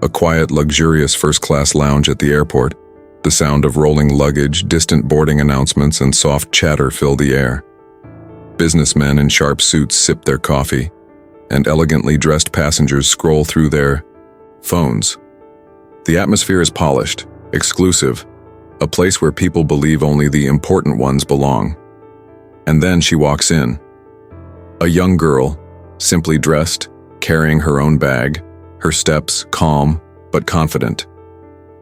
A quiet, luxurious first-class lounge at the airport. The sound of rolling luggage, distant boarding announcements, and soft chatter fill the air. Businessmen in sharp suits sip their coffee, and elegantly dressed passengers scroll through their phones. The atmosphere is polished, exclusive, a place where people believe only the important ones belong. And then she walks in. A young girl, simply dressed, carrying her own bag, her steps calm but confident.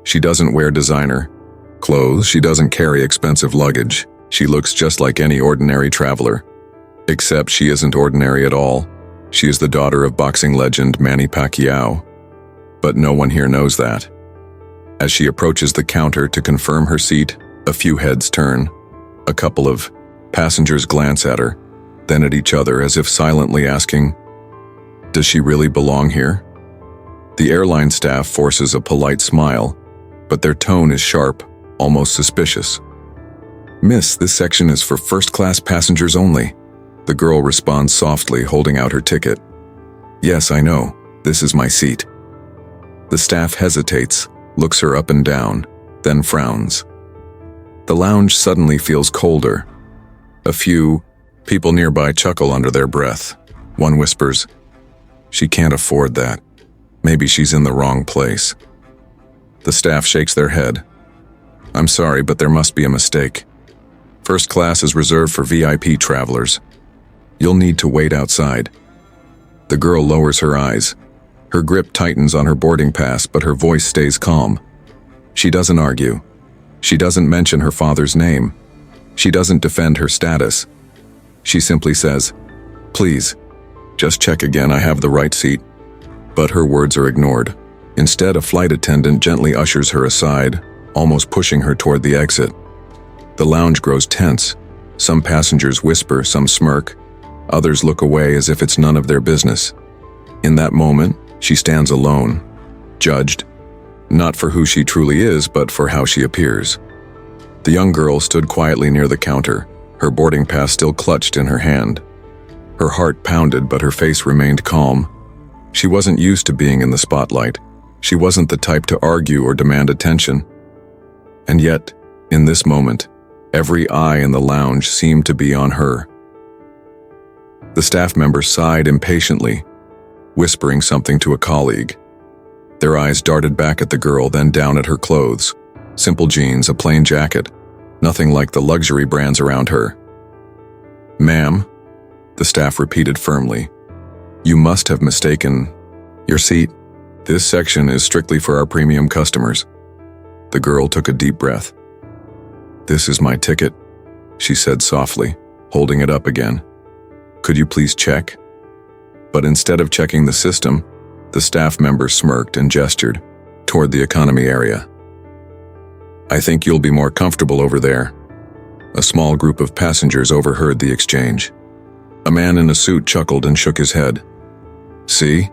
She doesn't wear designer clothes, she doesn't carry expensive luggage. She looks just like any ordinary traveler. Except she isn't ordinary at all. She is the daughter of boxing legend Manny Pacquiao. But no one here knows that. As she approaches the counter to confirm her seat, a few heads turn. A couple of passengers glance at her, then at each other as if silently asking, "Does she really belong here?" The airline staff forces a polite smile, but their tone is sharp, almost suspicious. "Miss, this section is for first-class passengers only." The girl responds softly, holding out her ticket. "Yes, I know. This is my seat." The staff hesitates, looks her up and down, then frowns. The lounge suddenly feels colder. A few people nearby chuckle under their breath. One whispers, "She can't afford that. Maybe she's in the wrong place." The staff shakes their head. "I'm sorry, but there must be a mistake. First class is reserved for VIP travelers. You'll need to wait outside." The girl lowers her eyes. Her grip tightens on her boarding pass, but her voice stays calm. She doesn't argue. She doesn't mention her father's name. She doesn't defend her status. She simply says, "Please, just check again, I have the right seat." But her words are ignored. Instead, a flight attendant gently ushers her aside, almost pushing her toward the exit. The lounge grows tense. Some passengers whisper, some smirk. Others look away as if it's none of their business. In that moment, she stands alone, judged, not for who she truly is, but for how she appears. The young girl stood quietly near the counter, her boarding pass still clutched in her hand. Her heart pounded, but her face remained calm. She wasn't used to being in the spotlight. She wasn't the type to argue or demand attention. And yet, in this moment, every eye in the lounge seemed to be on her. The staff member sighed impatiently, whispering something to a colleague. Their eyes darted back at the girl, then down at her clothes. Simple jeans, a plain jacket, nothing like the luxury brands around her. "Ma'am," the staff repeated firmly, "you must have mistaken your seat. This section is strictly for our premium customers." The girl took a deep breath. "This is my ticket," she said softly, holding it up again. "Could you please check?" But instead of checking the system, the staff member smirked and gestured toward the economy area. "I think you'll be more comfortable over there." A small group of passengers overheard the exchange. A man in a suit chuckled and shook his head. "See?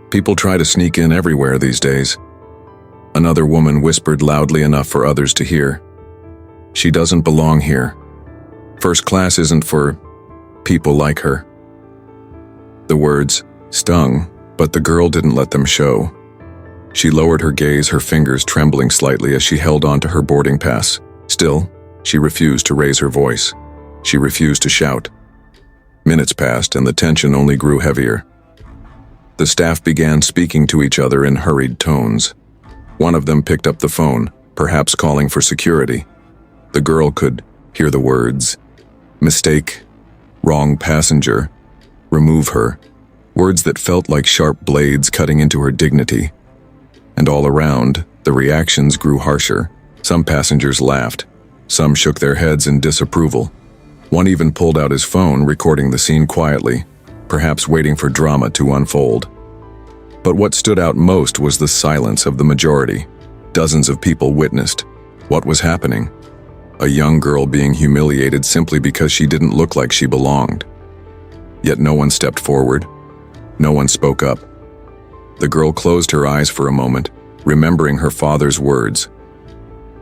People try to sneak in everywhere these days." Another woman whispered loudly enough for others to hear. "She doesn't belong here. First class isn't for people like her." The words stung, but the girl didn't let them show. She lowered her gaze, her fingers trembling slightly as she held onto her boarding pass. Still, she refused to raise her voice. She refused to shout. Minutes passed, and the tension only grew heavier. The staff began speaking to each other in hurried tones. One of them picked up the phone, perhaps calling for security. The girl could hear the words, "Mistake, wrong passenger, remove her," words that felt like sharp blades cutting into her dignity. And all around, the reactions grew harsher. Some passengers laughed. Some shook their heads in disapproval. One even pulled out his phone, recording the scene quietly, perhaps waiting for drama to unfold. But what stood out most was the silence of the majority. Dozens of people witnessed what was happening. A young girl being humiliated simply because she didn't look like she belonged. Yet no one stepped forward. No one spoke up. The girl closed her eyes for a moment, remembering her father's words.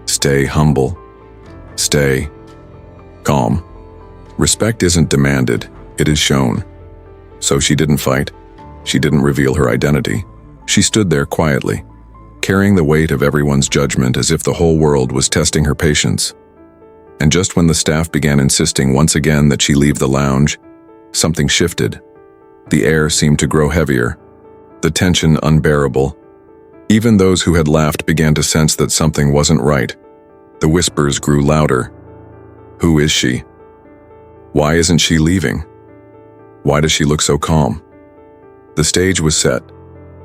Stay humble. Stay calm. Respect isn't demanded, it is shown. So she didn't fight. She didn't reveal her identity. She stood there quietly, carrying the weight of everyone's judgment as if the whole world was testing her patience. And just when the staff began insisting once again that she leave the lounge, something shifted. The air seemed to grow heavier, the tension unbearable. Even those who had laughed began to sense that something wasn't right. The whispers grew louder. Who is she? Why isn't she leaving? Why does she look so calm? The stage was set,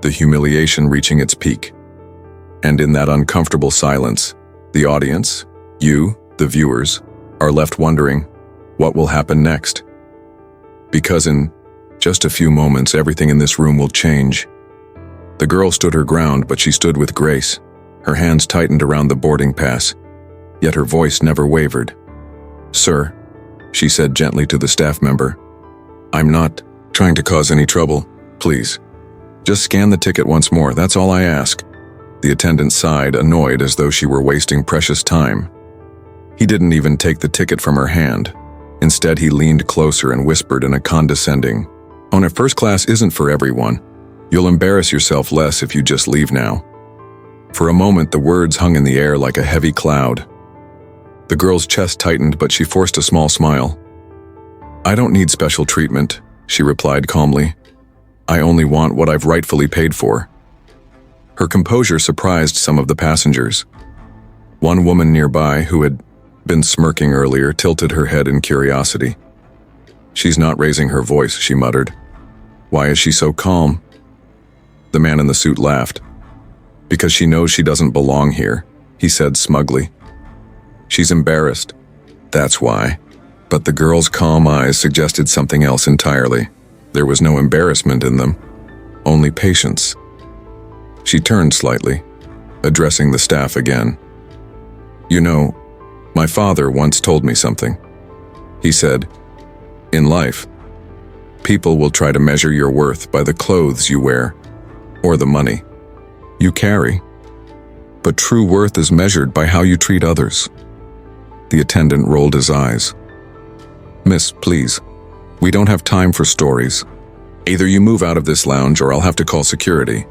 the humiliation reaching its peak. And in that uncomfortable silence, the audience, you, the viewers, are left wondering, what will happen next? Because in just a few moments, everything in this room will change. The girl stood her ground, but she stood with grace. Her hands tightened around the boarding pass, yet her voice never wavered. "Sir," she said gently to the staff member, "I'm not trying to cause any trouble. Please, just scan the ticket once more, that's all I ask." The attendant sighed, annoyed as though she were wasting precious time. He didn't even take the ticket from her hand. Instead, he leaned closer and whispered in a condescending, "Oh, no, first class isn't for everyone. You'll embarrass yourself less if you just leave now." For a moment, the words hung in the air like a heavy cloud. The girl's chest tightened, but she forced a small smile. "I don't need special treatment," she replied calmly. "I only want what I've rightfully paid for." Her composure surprised some of the passengers. One woman nearby, who had been smirking earlier, tilted her head in curiosity. "She's not raising her voice," she muttered. "Why is she so calm?" The man in the suit laughed. "Because she knows she doesn't belong here," he said smugly. "She's embarrassed. That's why." But the girl's calm eyes suggested something else entirely. There was no embarrassment in them, only patience. She turned slightly, addressing the staff again. "You know, my father once told me something. He said, in life, people will try to measure your worth by the clothes you wear or the money you carry. But true worth is measured by how you treat others." The attendant rolled his eyes. "Miss, please, we don't have time for stories. Either you move out of this lounge or I'll have to call security."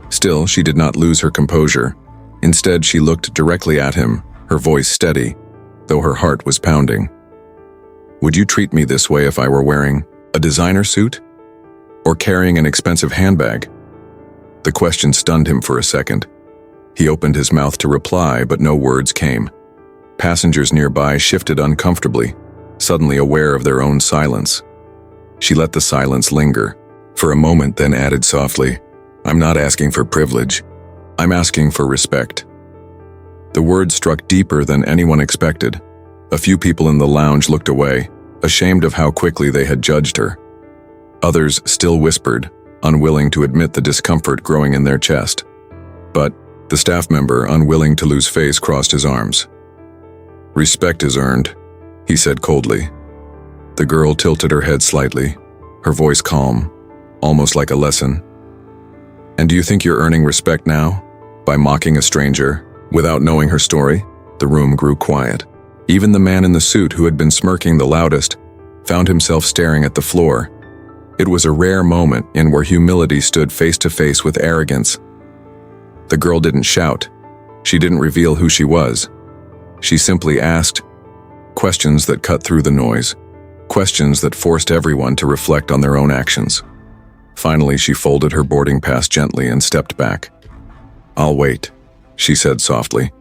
Still, she did not lose her composure. Instead, she looked directly at him, her voice steady, though her heart was pounding. "Would you treat me this way if I were wearing a designer suit? Or carrying an expensive handbag?" The question stunned him for a second. He opened his mouth to reply, but no words came. Passengers nearby shifted uncomfortably, suddenly aware of their own silence. She let the silence linger for a moment, then added softly, "I'm not asking for privilege. I'm asking for respect." The words struck deeper than anyone expected. A few people in the lounge looked away, ashamed of how quickly they had judged her. Others still whispered, unwilling to admit the discomfort growing in their chest. But the staff member, unwilling to lose face, crossed his arms. "Respect is earned," he said coldly. The girl tilted her head slightly, her voice calm, almost like a lesson. "And do you think you're earning respect now? By mocking a stranger, without knowing her story?" The room grew quiet. Even the man in the suit, who had been smirking the loudest, found himself staring at the floor. It was a rare moment in where humility stood face to face with arrogance. The girl didn't shout. She didn't reveal who she was. She simply asked questions that cut through the noise, questions that forced everyone to reflect on their own actions. Finally, she folded her boarding pass gently and stepped back. "I'll wait," she said softly.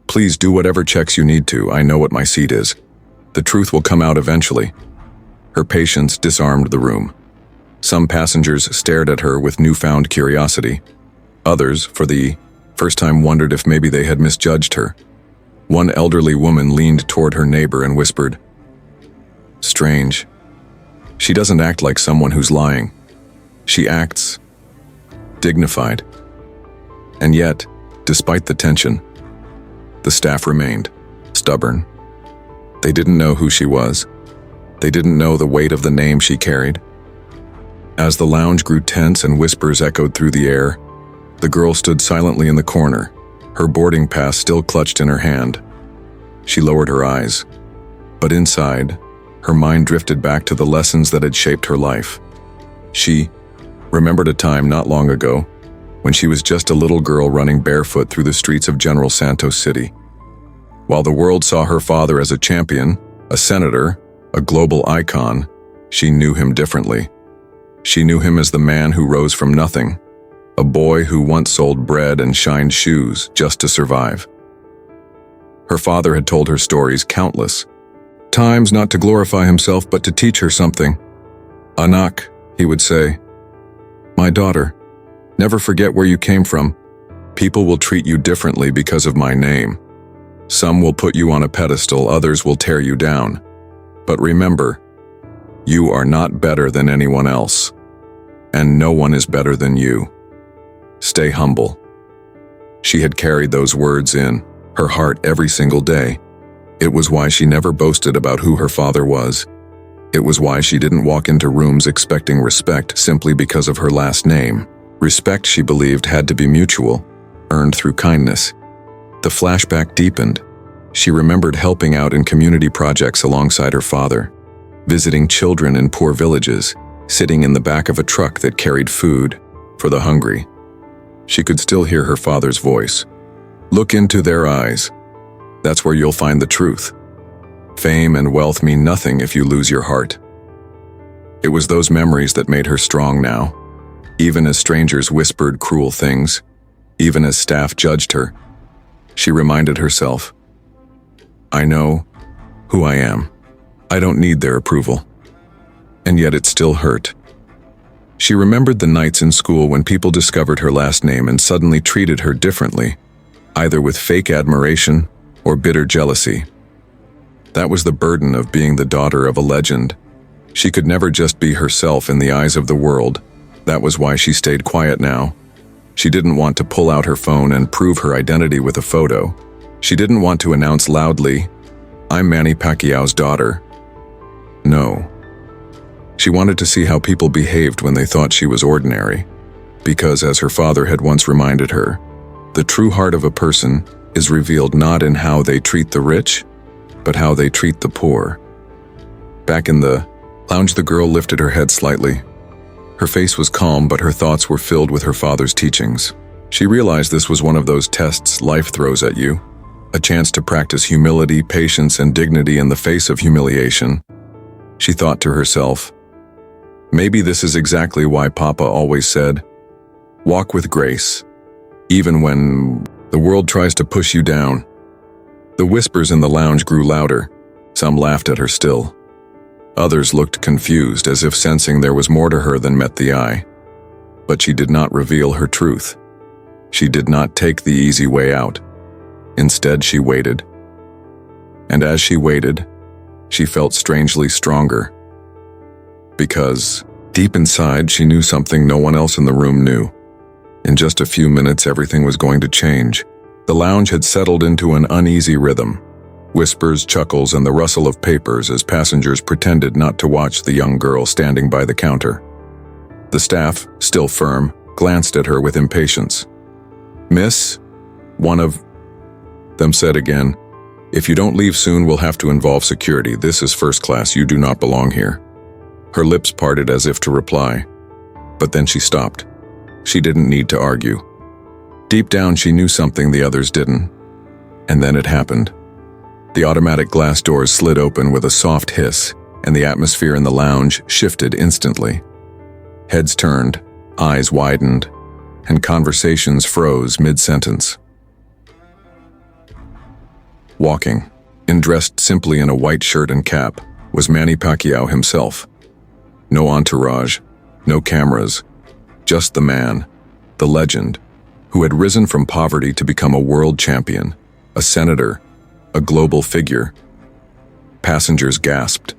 "Please do whatever checks you need to. I know what my seat is. The truth will come out eventually." Her patience disarmed the room. Some passengers stared at her with newfound curiosity. Others, for the first time, wondered if maybe they had misjudged her. One elderly woman leaned toward her neighbor and whispered, "Strange. She doesn't act like someone who's lying. She acts dignified." And yet, despite the tension, the staff remained stubborn. They didn't know who she was. They didn't know the weight of the name she carried. As the lounge grew tense and whispers echoed through the air, the girl stood silently in the corner, her boarding pass still clutched in her hand. She lowered her eyes, but inside, her mind drifted back to the lessons that had shaped her life. She remembered a time not long ago when she was just a little girl running barefoot through the streets of General Santos City. While the world saw her father as a champion, a senator, a global icon, she knew him differently. She knew him as the man who rose from nothing, a boy who once sold bread and shined shoes just to survive. Her father had told her stories countless times, not to glorify himself but to teach her something. "Anak," he would say, "my daughter, never forget where you came from. People will treat you differently because of my name. Some will put you on a pedestal, others will tear you down. But remember, you are not better than anyone else, and no one is better than you. Stay humble." She had carried those words in her heart every single day. It was why she never boasted about who her father was. It was why she didn't walk into rooms expecting respect simply because of her last name. Respect, she believed, had to be mutual, earned through kindness. The flashback deepened. She remembered helping out in community projects alongside her father, visiting children in poor villages, sitting in the back of a truck that carried food for the hungry. She could still hear her father's voice. "Look into their eyes. That's where you'll find the truth. Fame and wealth mean nothing if you lose your heart." It was those memories that made her strong now. Even as strangers whispered cruel things, even as staff judged her, she reminded herself, "I know who I am. I don't need their approval." And yet it still hurt. She remembered the nights in school when people discovered her last name and suddenly treated her differently, either with fake admiration or bitter jealousy. That was the burden of being the daughter of a legend. She could never just be herself in the eyes of the world. That was why she stayed quiet now. She didn't want to pull out her phone and prove her identity with a photo. She didn't want to announce loudly, "I'm Manny Pacquiao's daughter." No. She wanted to see how people behaved when they thought she was ordinary. Because, as her father had once reminded her, the true heart of a person is revealed not in how they treat the rich, but how they treat the poor. Back in the lounge, the girl lifted her head slightly. Her face was calm, but her thoughts were filled with her father's teachings. She realized this was one of those tests life throws at you, a chance to practice humility, patience, and dignity in the face of humiliation. She thought to herself, maybe this is exactly why Papa always said, "Walk with grace, even when the world tries to push you down." The whispers in the lounge grew louder. Some laughed at her still. Others looked confused, as if sensing there was more to her than met the eye. But she did not reveal her truth. She did not take the easy way out. Instead, she waited. And as she waited, she felt strangely stronger. Because, deep inside, she knew something no one else in the room knew. In just a few minutes, everything was going to change. The lounge had settled into an uneasy rhythm. Whispers, chuckles, and the rustle of papers as passengers pretended not to watch the young girl standing by the counter. The staff, still firm, glanced at her with impatience. "Miss," one of them said again, "if you don't leave soon, we'll have to involve security. This is first class. You do not belong here." Her lips parted as if to reply, but then she stopped. She didn't need to argue. Deep down, she knew something the others didn't. And then it happened. The automatic glass doors slid open with a soft hiss, and the atmosphere in the lounge shifted instantly. Heads turned, eyes widened, and conversations froze mid-sentence. Walking, dressed simply in a white shirt and cap, was Manny Pacquiao himself. No entourage, no cameras, just the man, the legend, who had risen from poverty to become a world champion, a senator, a global figure. Passengers gasped.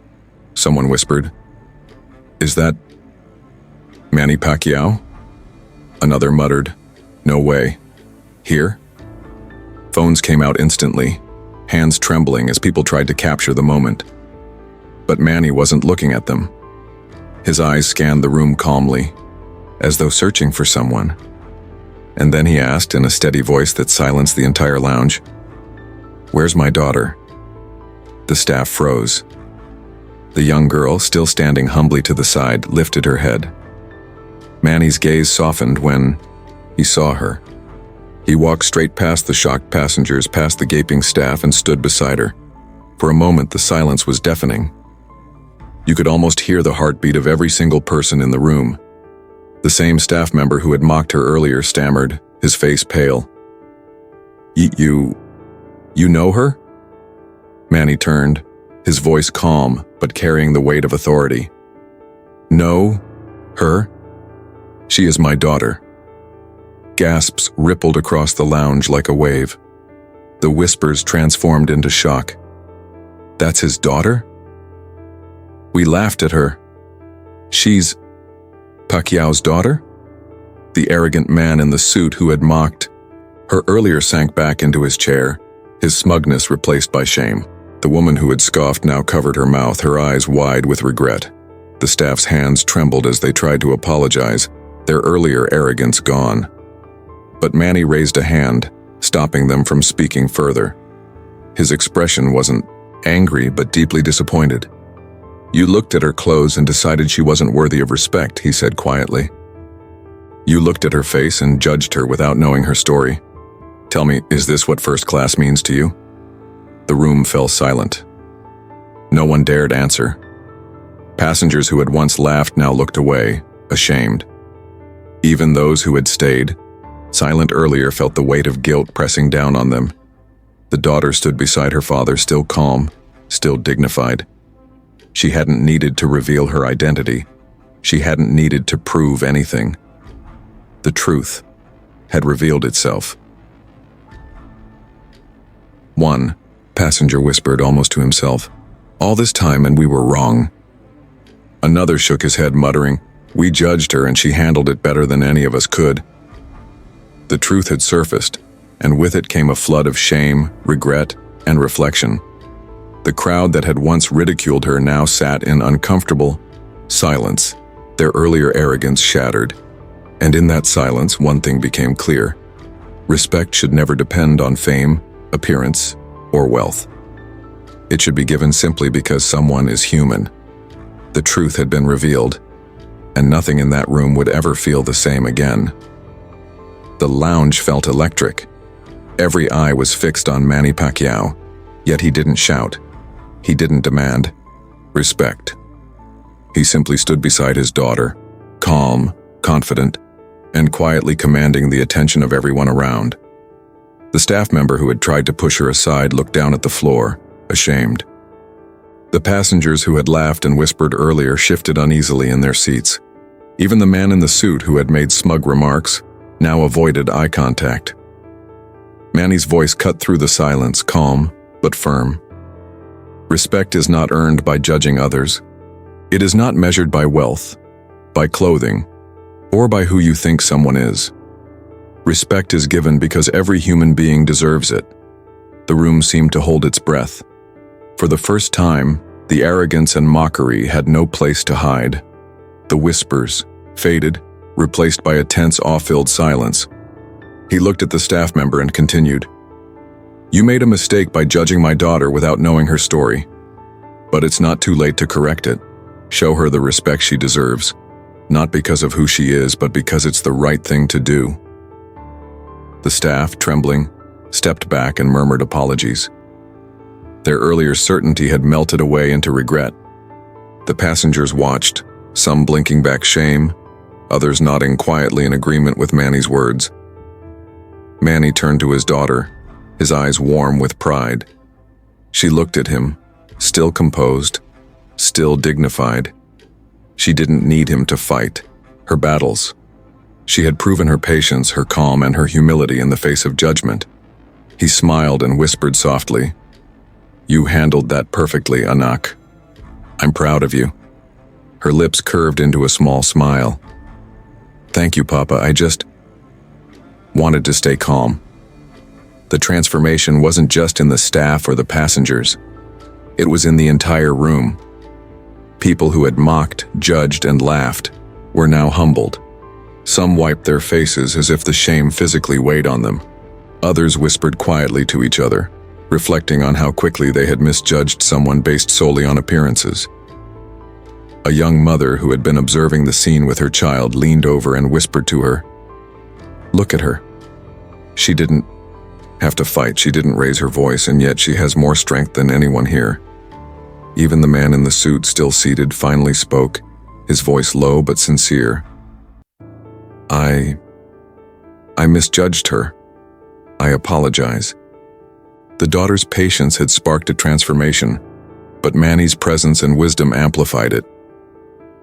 Someone whispered, "Is that Manny Pacquiao?" Another muttered, "No way. Here?" Phones came out instantly, hands trembling as people tried to capture the moment. But Manny wasn't looking at them. His eyes scanned the room calmly, as though searching for someone. And then he asked in a steady voice that silenced the entire lounge, "Where's my daughter?" The staff froze. The young girl, still standing humbly to the side, lifted her head. Manny's gaze softened when He saw her. He walked straight past the shocked passengers, past the gaping staff, and stood beside her. For a moment, the silence was deafening. You could almost hear the heartbeat of every single person in the room. The same staff member who had mocked her earlier stammered, his face pale. You know her?" Manny turned, his voice calm but carrying the weight of authority. "Know her? She is my daughter." Gasps rippled across the lounge like a wave. The whispers transformed into shock. "That's his daughter?" "We laughed at her. She's Pacquiao's daughter?" The arrogant man in the suit who had mocked her earlier sank back into his chair, his smugness replaced by shame. The woman who had scoffed now covered her mouth, her eyes wide with regret. The staff's hands trembled as they tried to apologize, their earlier arrogance gone. But Manny raised a hand, stopping them from speaking further. His expression wasn't angry but deeply disappointed. "You looked at her clothes and decided she wasn't worthy of respect," he said quietly. "You looked at her face and judged her without knowing her story. Tell me, is this what first class means to you?" The room fell silent. No one dared answer. Passengers who had once laughed now looked away, ashamed. Even those who had stayed, silent earlier, felt the weight of guilt pressing down on them. The daughter stood beside her father, still calm, still dignified. She hadn't needed to reveal her identity. She hadn't needed to prove anything. The truth had revealed itself. "One," passenger whispered almost to himself. "All this time and we were wrong." Another shook his head, muttering, "We judged her and she handled it better than any of us could." The truth had surfaced, and with it came a flood of shame, regret, and reflection. The crowd that had once ridiculed her now sat in uncomfortable silence, their earlier arrogance shattered. And in that silence, one thing became clear. Respect should never depend on fame, appearance, or wealth. It should be given simply because someone is human. The truth had been revealed, and nothing in that room would ever feel the same again. The lounge felt electric. Every eye was fixed on Manny Pacquiao, yet he didn't shout. He didn't demand respect. He simply stood beside his daughter, calm, confident, and quietly commanding the attention of everyone around. The staff member who had tried to push her aside looked down at the floor, ashamed. The passengers who had laughed and whispered earlier shifted uneasily in their seats. Even the man in the suit who had made smug remarks now avoided eye contact. Manny's voice cut through the silence, calm but firm. Respect is not earned by judging others. It is not measured by wealth, by clothing, or by who you think someone is. Respect is given because every human being deserves it. The room seemed to hold its breath. For the first time, the arrogance and mockery had no place to hide. The whispers faded, replaced by a tense, awe-filled silence. He looked at the staff member and continued, "You made a mistake by judging my daughter without knowing her story. But it's not too late to correct it. Show her the respect she deserves, not because of who she is, but because it's the right thing to do." The staff, trembling, stepped back and murmured apologies. Their earlier certainty had melted away into regret. The passengers watched, some blinking back shame, others nodding quietly in agreement with Manny's words. Manny turned to his daughter, his eyes warm with pride. She looked at him, still composed, still dignified. She didn't need him to fight her battles. She had proven her patience, her calm, and her humility in the face of judgment. He smiled and whispered softly, "You handled that perfectly, Anak. I'm proud of you." Her lips curved into a small smile. "Thank you, Papa. I just wanted to stay calm." The transformation wasn't just in the staff or the passengers. It was in the entire room. People who had mocked, judged, and laughed were now humbled. Some wiped their faces as if the shame physically weighed on them. Others whispered quietly to each other, reflecting on how quickly they had misjudged someone based solely on appearances. A young mother who had been observing the scene with her child leaned over and whispered to her, Look at her. She didn't have to fight, she didn't raise her voice, and yet she has more strength than anyone here. Even the man in the suit, still seated, finally spoke, his voice low but sincere. I misjudged her. I apologize. The daughter's patience had sparked a transformation, but Manny's presence and wisdom amplified it.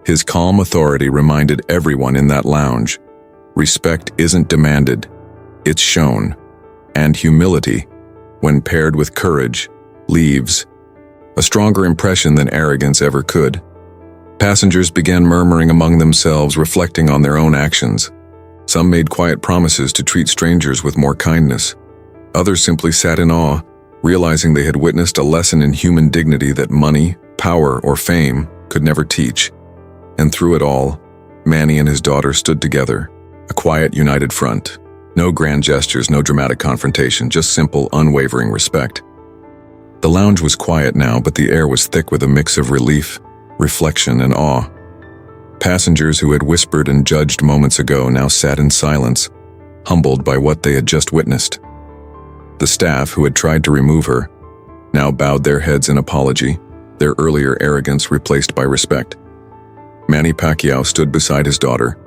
His calm authority reminded everyone in that lounge, respect isn't demanded, it's shown, and humility, when paired with courage, leaves a stronger impression than arrogance ever could. Passengers began murmuring among themselves, reflecting on their own actions. Some made quiet promises to treat strangers with more kindness. Others simply sat in awe, realizing they had witnessed a lesson in human dignity that money, power, or fame could never teach. And through it all, Manny and his daughter stood together, a quiet, united front. No grand gestures, no dramatic confrontation, just simple, unwavering respect. The lounge was quiet now, but the air was thick with a mix of relief, reflection, and awe. Passengers who had whispered and judged moments ago now sat in silence, humbled by what they had just witnessed. The staff, who had tried to remove her, now bowed their heads in apology, their earlier arrogance replaced by respect. Manny Pacquiao stood beside his daughter,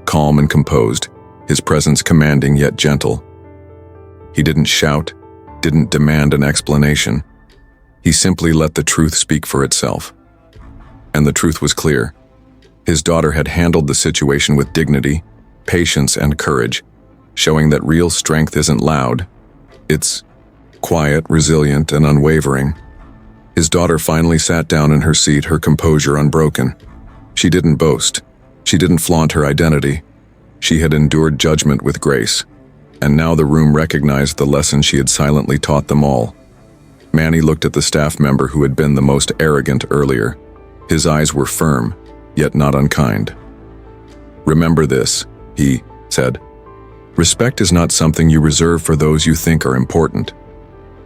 calm and composed, his presence commanding yet gentle. He didn't shout, didn't demand an explanation. He simply let the truth speak for itself. And the truth was clear. His daughter had handled the situation with dignity, patience, and courage, showing that real strength isn't loud. It's quiet, resilient, and unwavering. His daughter finally sat down in her seat, her composure unbroken. She didn't boast. She didn't flaunt her identity. She had endured judgment with grace, and now the room recognized the lesson she had silently taught them all. Manny looked at the staff member who had been the most arrogant earlier. His eyes were firm, yet not unkind. "Remember this," he said. "Respect is not something you reserve for those you think are important.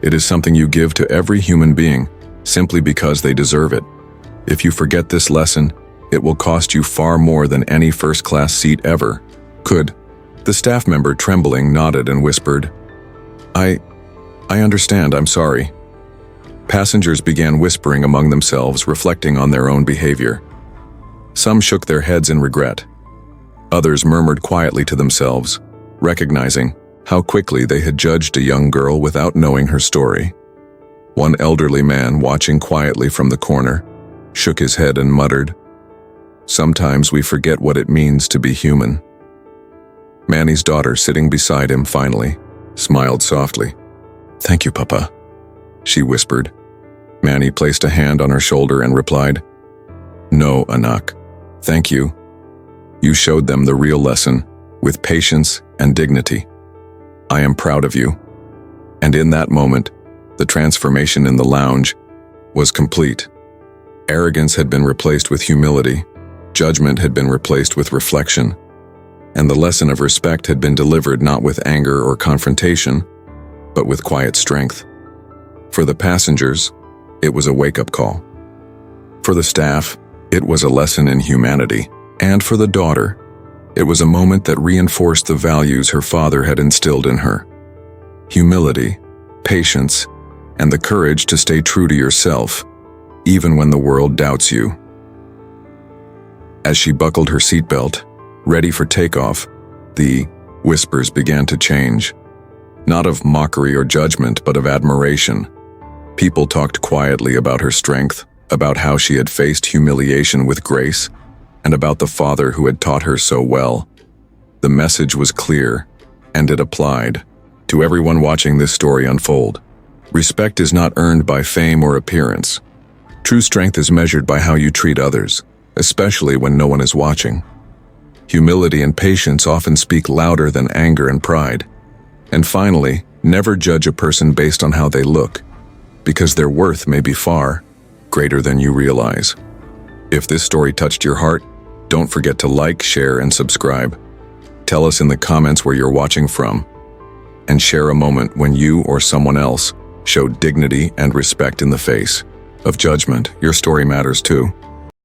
It is something you give to every human being, simply because they deserve it. If you forget this lesson, it will cost you far more than any first-class seat ever could." The staff member, trembling, nodded and whispered, I understand, I'm sorry." Passengers began whispering among themselves, reflecting on their own behavior. Some shook their heads in regret. Others murmured quietly to themselves, recognizing how quickly they had judged a young girl without knowing her story. One elderly man, watching quietly from the corner, shook his head and muttered, "Sometimes we forget what it means to be human." Manny's daughter, sitting beside him, finally smiled softly. "Thank you, Papa," she whispered. Manny placed a hand on her shoulder and replied, "No, Anak, thank you. You showed them the real lesson, with patience and dignity. I am proud of you." And in that moment, the transformation in the lounge was complete. Arrogance had been replaced with humility, judgment had been replaced with reflection, and the lesson of respect had been delivered not with anger or confrontation, but with quiet strength. For the passengers, it was a wake-up call. For the staff, it was a lesson in humanity. And for the daughter, it was a moment that reinforced the values her father had instilled in her. Humility, patience, and the courage to stay true to yourself, even when the world doubts you. As she buckled her seatbelt, ready for takeoff, the whispers began to change. Not of mockery or judgment, but of admiration. People talked quietly about her strength, about how she had faced humiliation with grace, and about the father who had taught her so well. The message was clear, and it applied to everyone watching this story unfold. Respect is not earned by fame or appearance. True strength is measured by how you treat others, especially when no one is watching. Humility and patience often speak louder than anger and pride. And finally, never judge a person based on how they look, because their worth may be far greater than you realize. If this story touched your heart, don't forget to like, share, and subscribe. Tell us in the comments where you're watching from, and share a moment when you or someone else showed dignity and respect in the face of judgment. Your story matters too.